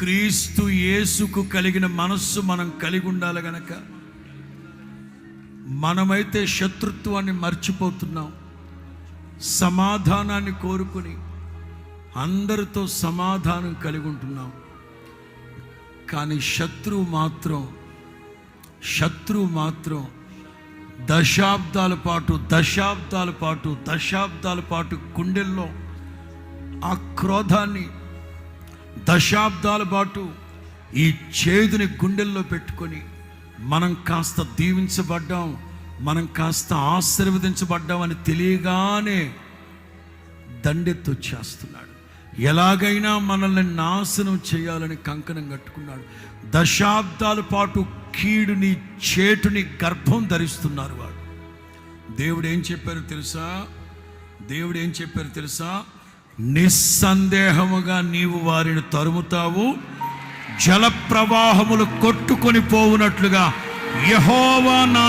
క్రీస్తు యేసుకు కలిగిన మనస్సు మనం కలిగి ఉండాలి గనక మనమైతే శత్రుత్వాన్ని మర్చిపోతున్నాం. సమాధానాన్ని కోరుకుని అందరితో సమాధానం కలిగి ఉంటున్నాం. కానీ శత్రువు మాత్రం దశాబ్దాల పాటు గుండెల్లో ఆ క్రోధాన్ని, దశాబ్దాల పాటు ఈ చేదుని గుండెల్లో పెట్టుకొని మనం కాస్త దీవించబడ్డాం, మనం కాస్త ఆశీర్వదించబడ్డాం అని తెలియగానే దండెత్తొచ్చేస్తున్నాడు. ఎలాగైనా మనల్ని నాశనం చేయాలని కంకణం కట్టుకున్నాడు. దశాబ్దాల పాటు కీడుని, చేటుని గర్భం ధరిస్తున్నారు వాడు. దేవుడు ఏం చెప్పారు తెలుసా? నిస్సందేహముగా నీవు వారిని తరుముతావు, జల ప్రవాహములు కొట్టుకొని పోవునట్లుగా యెహోవా నా